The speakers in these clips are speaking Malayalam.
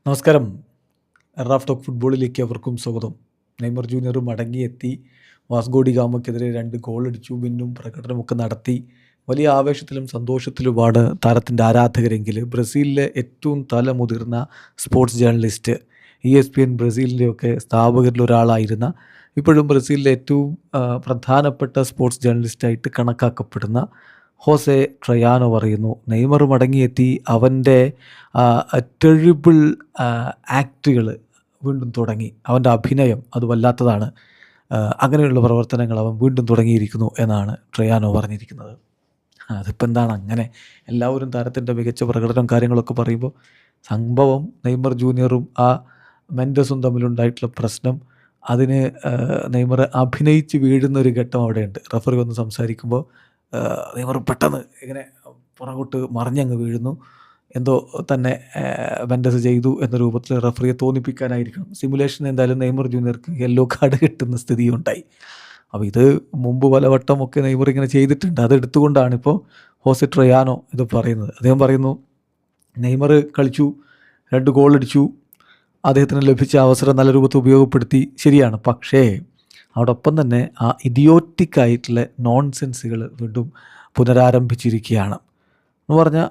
നമസ്കാരം. റാഫ് ടോക്ക് ഫുട്ബോളിലേക്ക് അവർക്കും സ്വാഗതം. നെയ്മർ ജൂനിയർ മടങ്ങിയെത്തി. വാസ്കോ ഡി ഗാമയ്ക്കെതിരെ 2 ഗോളടിച്ചു. പിന്നും പ്രകടനമൊക്കെ നടത്തി. വലിയ ആവേശത്തിലും സന്തോഷത്തിലുമാണ് താരത്തിൻ്റെ ആരാധകരെങ്കിൽ ബ്രസീലിലെ ഏറ്റവും തലമുതിർന്ന സ്പോർട്സ് ജേർണലിസ്റ്റ്, ESPN ബ്രസീലിൻ്റെയൊക്കെ സ്ഥാപകരിലൊരാളായിരുന്ന, ഇപ്പോഴും ബ്രസീലിലെ ഏറ്റവും പ്രധാനപ്പെട്ട സ്പോർട്സ് ജേർണലിസ്റ്റായിട്ട് കണക്കാക്കപ്പെടുന്ന ഹോസെ ട്രയാനോ പറയുന്നു, നെയ്മർ മടങ്ങിയെത്തി. അവൻ്റെ ടെറിബിൾ ആക്റ്റുകൾ വീണ്ടും തുടങ്ങി. അവൻ്റെ അഭിനയം അത് വല്ലാത്തതാണ്. അങ്ങനെയുള്ള പ്രവർത്തനങ്ങൾ അവൻ വീണ്ടും തുടങ്ങിയിരിക്കുന്നു എന്നാണ് ട്രയാനോ പറഞ്ഞിരിക്കുന്നത്. അതിപ്പോൾ എന്താണ് അങ്ങനെ എല്ലാവരും താരത്തിൻ്റെ മികച്ച പ്രകടനം കാര്യങ്ങളൊക്കെ പറയുമ്പോൾ, സംഭവം നെയ്മർ ജൂനിയറും മെൻഡസും തമ്മിലുണ്ടായിട്ടുള്ള പ്രശ്നം, അതിന് നെയ്മർ അഭിനയിച്ച് വീഴുന്ന ഒരു ഘട്ടം അവിടെയുണ്ട്. റഫറി വന്ന് സംസാരിക്കുമ്പോൾ നെയ്മർ പെട്ടെന്ന് ഇങ്ങനെ പുറകോട്ട് മറിഞ്ഞങ്ങ് വീഴുന്നു. എന്തോ തന്നെ മെൻഡസ് ചെയ്തു എന്ന രൂപത്തിൽ റഫറിയെ തോന്നിപ്പിക്കാനായിരിക്കണം. സിമുലേഷൻ എന്തായാലും നെയ്മർ ജൂനിയർക്ക് യെല്ലോ കാർഡ് കിട്ടുന്ന സ്ഥിതിയുണ്ടായി. അപ്പോൾ ഇത് മുമ്പ് പലവട്ടമൊക്കെ നെയ്മർ ഇങ്ങനെ ചെയ്തിട്ടുണ്ട്. അതെടുത്തുകൊണ്ടാണ് ഇപ്പോൾ ഹോസെ ട്രയാനോ ഇത് പറയുന്നത്. അദ്ദേഹം പറയുന്നു, നെയ്മർ കളിച്ചു, 2 ഗോളടിച്ചു, അദ്ദേഹത്തിന് ലഭിച്ച അവസരം നല്ല രൂപത്തിൽ ഉപയോഗപ്പെടുത്തി, ശരിയാണ്. പക്ഷേ അതോടൊപ്പം തന്നെ ഇഡിയോറ്റിക്കായിട്ടുള്ള നോൺസെൻസുകൾ വീണ്ടും പുനരാരംഭിച്ചിരിക്കുകയാണ് എന്ന് പറഞ്ഞാൽ,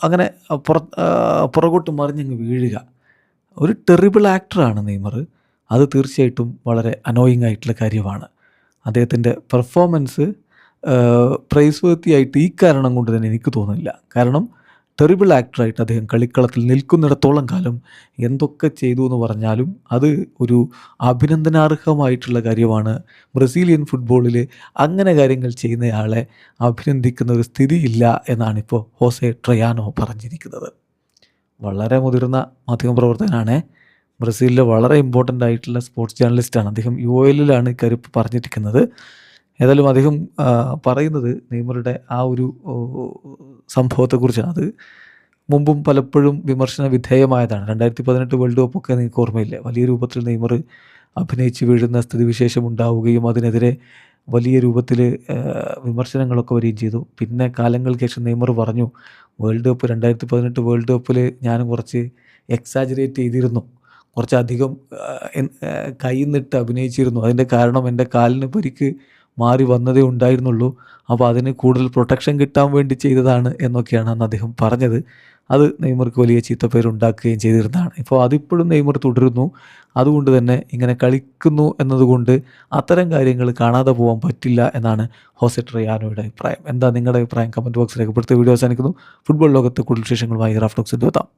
അങ്ങനെ പുറകോട്ട് മറിഞ്ഞങ്ങ് വീഴുക. ഒരു ടെറിബിൾ ആക്ടറാണ് നെയ്മർ. അത് തീർച്ചയായിട്ടും വളരെ അനോയിങ് ആയിട്ടുള്ള കാര്യമാണ്. അദ്ദേഹത്തിൻ്റെ പെർഫോമൻസ് പ്രൈസ് വർത്തിയായിട്ട് ഈ കാരണം കൊണ്ട് തന്നെ എനിക്ക് തോന്നുന്നില്ല. കാരണം ടെറിബിൾ ആക്ടറായിട്ട് അദ്ദേഹം കളിക്കളത്തിൽ നിൽക്കുന്നിടത്തോളം കാലം എന്തൊക്കെ ചെയ്തു എന്ന് പറഞ്ഞാലും അത് ഒരു അഭിനന്ദനാർഹമായിട്ടുള്ള കാര്യമാണ്. ബ്രസീലിയൻ ഫുട്ബോളിൽ അങ്ങനെ കാര്യങ്ങൾ ചെയ്യുന്നയാളെ അഭിനന്ദിക്കുന്ന ഒരു സ്ഥിതിയില്ല എന്നാണിപ്പോൾ ഹോസെ ട്രയാനോ പറഞ്ഞിരിക്കുന്നത്. വളരെ മുതിർന്ന മാധ്യമപ്രവർത്തകനാണ്. ബ്രസീലിലെ വളരെ ഇമ്പോർട്ടൻ്റ് ആയിട്ടുള്ള സ്പോർട്സ് ജേർണലിസ്റ്റാണ്. അദ്ദേഹം UOL ഇക്കാര്യം പറഞ്ഞിരിക്കുന്നത്. ഏതായാലും അദ്ദേഹം പറയുന്നത് നെയ്മറുടെ ഒരു സംഭവത്തെക്കുറിച്ചാണ്. അത് മുമ്പും പലപ്പോഴും വിമർശന വിധേയമായതാണ്. 2018 വേൾഡ് കപ്പൊക്കെ നിങ്ങൾക്ക് ഓർമ്മയില്ലേ? വലിയ രൂപത്തിൽ നെയ്മർ അഭിനയിച്ച് വീഴുന്ന സ്ഥിതിവിശേഷം ഉണ്ടാവുകയും അതിനെതിരെ വലിയ രൂപത്തിൽ വിമർശനങ്ങളൊക്കെ വരികയും ചെയ്തു. പിന്നെ കാലങ്ങൾക്ക് ശേഷം നെയ്മർ പറഞ്ഞു, 2018 വേൾഡ് കപ്പിൽ ഞാനും കുറച്ച് എക്സാജറേറ്റ് ചെയ്തിരുന്നു, കുറച്ചധികം കൈന്നിട്ട് അഭിനയിച്ചിരുന്നു. അതിൻ്റെ കാരണം എൻ്റെ കാലിന് പരിക്ക് മാറി വന്നതേ ഉണ്ടായിരുന്നുള്ളൂ. അപ്പോൾ അതിന് കൂടുതൽ പ്രൊട്ടക്ഷൻ കിട്ടാൻ വേണ്ടി ചെയ്തതാണ് എന്നൊക്കെയാണ് അന്ന് അദ്ദേഹം പറഞ്ഞത്. അത് നെയ്മർക്ക് വലിയ ചീത്തപ്പേരുണ്ടാക്കുകയും ചെയ്തിരുന്നതാണ്. ഇപ്പോൾ അതിപ്പോഴും നെയ്മർ തുടരുന്നു. അതുകൊണ്ട് തന്നെ ഇങ്ങനെ കളിക്കുന്നു എന്നതുകൊണ്ട് അത്തരം കാര്യങ്ങൾ കാണാതെ പോകാൻ പറ്റില്ല എന്നാണ് ഹോസെ ട്രയാനോയുടെ അഭിപ്രായം. എന്താ നിങ്ങളുടെ അഭിപ്രായം? കമൻറ്റ് ബോക്സിൽ രേഖപ്പെടുത്തി. വീഡിയോ അവസാനിക്കുന്നു. ഫുട്ബോൾ ലോകത്തെ കൂടുതൽ വിശേഷങ്ങളുമായി റാഫ് ടോക്സിൽ എത്താം.